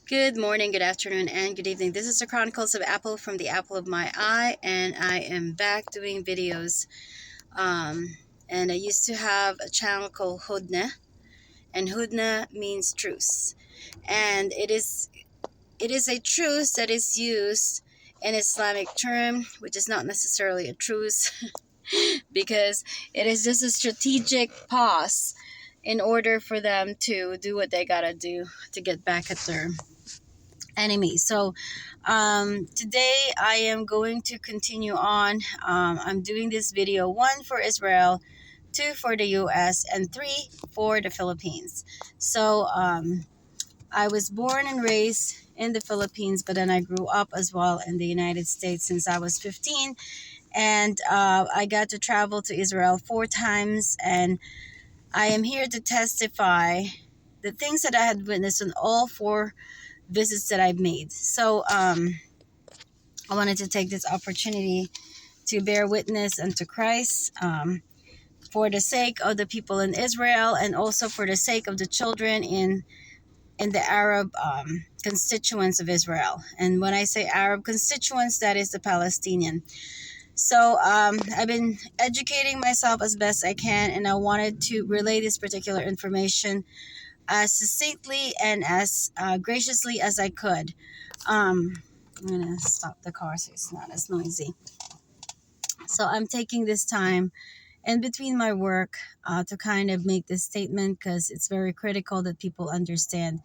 Good morning, good afternoon, and good evening. This is the Chronicles of Apple from the apple of my eye, and I am back doing videos. Um, and I used to have a channel called Hudna, and Hudna means truce, and it is a truce that is used in Islamic term, which is not necessarily a truce, because it is just a strategic pause in order for them to do what they gotta do to get back at their enemy. So today I am going to continue on. I'm doing this video, one for Israel, two for the US, and three for the Philippines. So I was born and raised in the Philippines, but then I grew up as well in the United States since I was 15. And I got to travel to Israel 4 times, and I am here to testify the things that I had witnessed on all four visits that I've made. So I wanted to take this opportunity to bear witness unto Christ, for the sake of the people in Israel, and also for the sake of the children in the Arab constituents of Israel. And when I say Arab constituents, that is the Palestinian. So I've been educating myself as best I can, and I wanted to relay this particular information as succinctly and as graciously as I could. I'm going to stop the car so it's not as noisy. So I'm taking this time in between my work to kind of make this statement because it's very critical that people understand.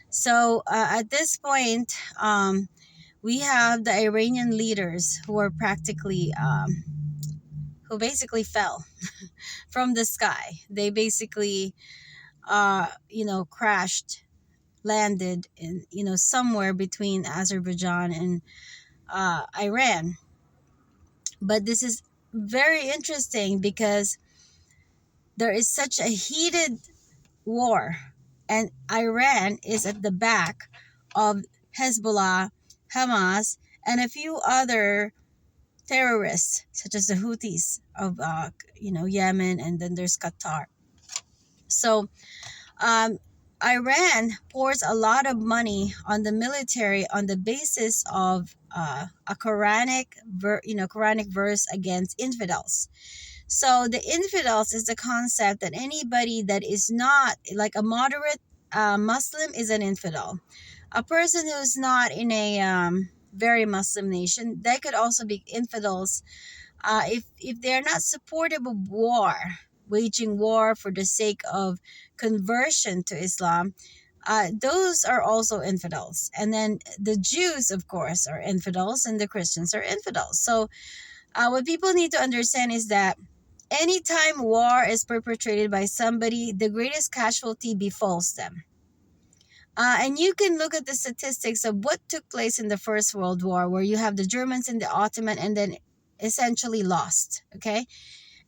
So at this point, we have the Iranian leaders who are practically, who basically fell from the sky. They basically, crashed, landed in, somewhere between Azerbaijan and Iran. But this is very interesting because there is such a heated war, and Iran is at the back of Hezbollah, Hamas, and a few other terrorists, such as the Houthis of Yemen, and then there's Qatar. So um, Iran pours a lot of money on the military on the basis of a Quranic verse against infidels. So the infidels is the concept that anybody that is not like a moderate Muslim is an infidel. A person who's not in a very Muslim nation, they could also be infidels if they're not supportive of war, waging war for the sake of conversion to Islam. Those are also infidels. And then the Jews, of course, are infidels, and the Christians are infidels. So what people need to understand is that anytime war is perpetrated by somebody, the greatest casualty befalls them. And you can look at the statistics of what took place in the First World War, where you have the Germans and the Ottoman and then essentially lost. Okay?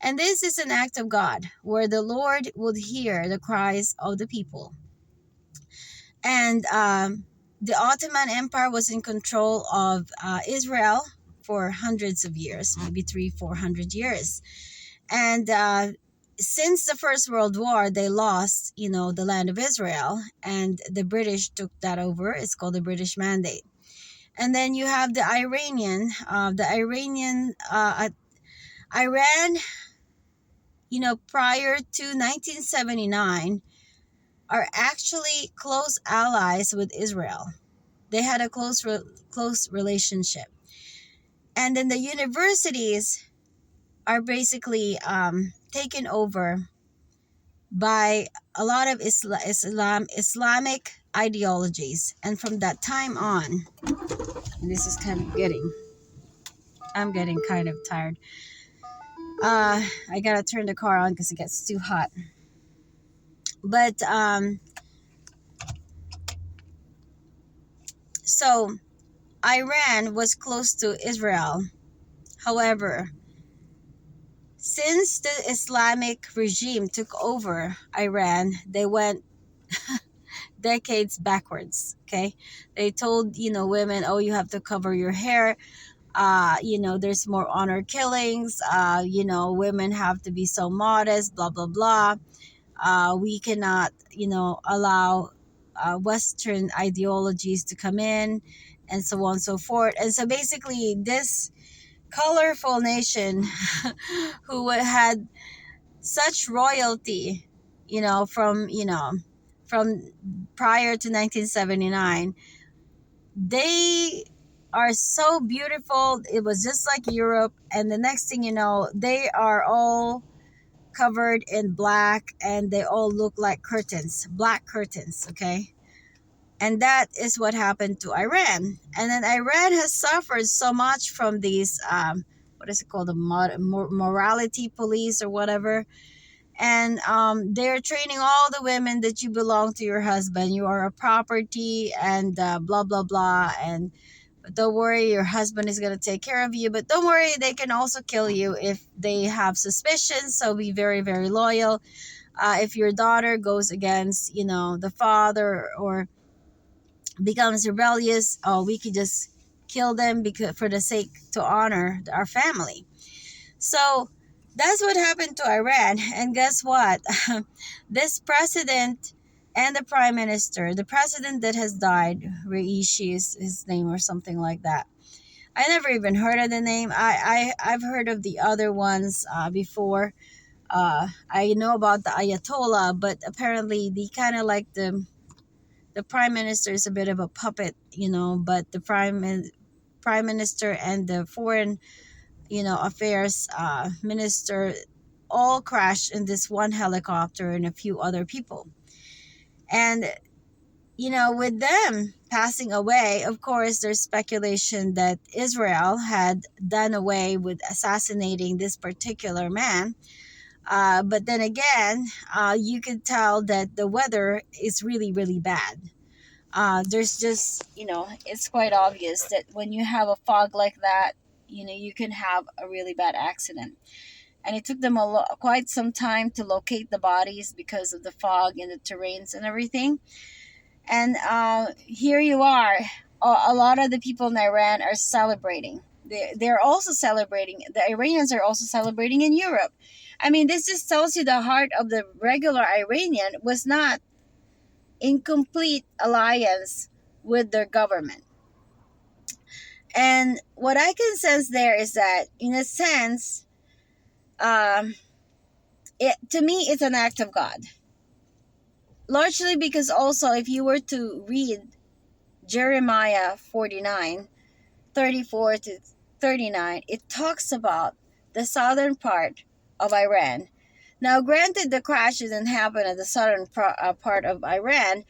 And this is an act of God, where the Lord would hear the cries of the people. And the Ottoman Empire was in control of Israel for hundreds of years, maybe 300-400 years. And since the First World War, they lost, the land of Israel, and the British took that over. It's called the British Mandate. And then you have the Iranian, Iran, prior to 1979, are actually close allies with Israel. They had a close relationship. And then the universities are basically taken over by a lot of Islamic ideologies. And from that time on, and this is I'm getting kind of tired. I gotta turn the car on because it gets too hot. But so Iran was close to Israel. However, since the Islamic regime took over Iran, they went decades backwards. Okay, they told women, oh, you have to cover your hair. There's more honor killings. Women have to be so modest. Blah blah blah. We cannot allow Western ideologies to come in, and so on and so forth. And so basically, this colorful nation who had such royalty, from prior to 1979, they are so beautiful. It was just like Europe, and the next thing you know, they are all covered in black, and they all look like curtains, black curtains, okay? And that is what happened to Iran. And then Iran has suffered so much from these, what is it called, the morality police or whatever. And they're training all the women that you belong to your husband. You are a property, and blah, blah, blah. And but don't worry, your husband is going to take care of you. But don't worry, they can also kill you if they have suspicions. So be very, very loyal. If your daughter goes against, the father, or becomes rebellious, we could just kill them because for the sake to honor our family. So that's what happened to Iran. And guess what? This president and the prime minister, the president that has died, Raisi is his name or something like that. I never even heard of the name. I've heard of the other ones before. I know about the Ayatollah, but apparently the kind of like the prime minister is a bit of a puppet, but the prime minister and the foreign, affairs minister all crashed in this one helicopter, and a few other people. And with them passing away, of course, there's speculation that Israel had done away with assassinating this particular man. But then again, you could tell that the weather is really, really bad. There's just, it's quite obvious that when you have a fog like that, you can have a really bad accident. And it took them quite some time to locate the bodies because of the fog and the terrains and everything. And here you are. A lot of the people in Iran are celebrating. They're also celebrating. The Iranians are also celebrating in Europe. I mean, this just tells you the heart of the regular Iranian was not in complete alliance with their government. And what I can sense there is that, in a sense, to me, it's an act of God. Largely because also, if you were to read Jeremiah 49:34 to 39, it talks about the southern part of Iran. Now, granted, the crash didn't happen at the southern part of Iran.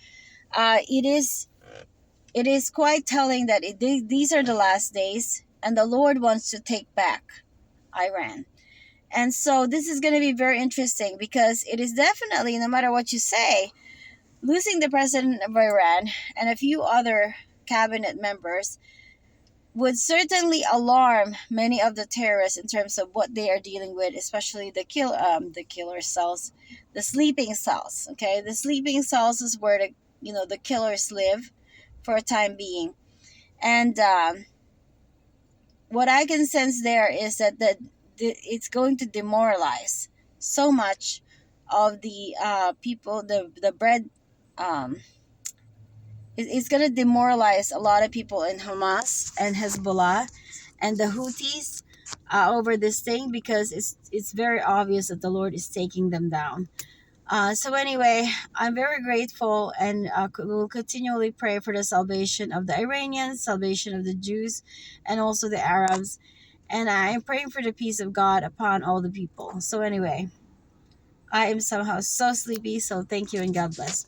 It is quite telling that these are the last days, and the Lord wants to take back Iran. And so this is going to be very interesting, because it is definitely, no matter what you say, losing the president of Iran and a few other cabinet members would certainly alarm many of the terrorists in terms of what they are dealing with, especially the killer cells, the sleeping cells. Okay, the sleeping cells is where the killers live for a time being. And what I can sense there is that it's going to demoralize so much of the people, the bread. It's going to demoralize a lot of people in Hamas and Hezbollah and the Houthis over this thing, because it's very obvious that the Lord is taking them down. So anyway, I'm very grateful, and we'll continually pray for the salvation of the Iranians, salvation of the Jews, and also the Arabs. And I am praying for the peace of God upon all the people. So anyway, I am somehow so sleepy, so thank you and God bless.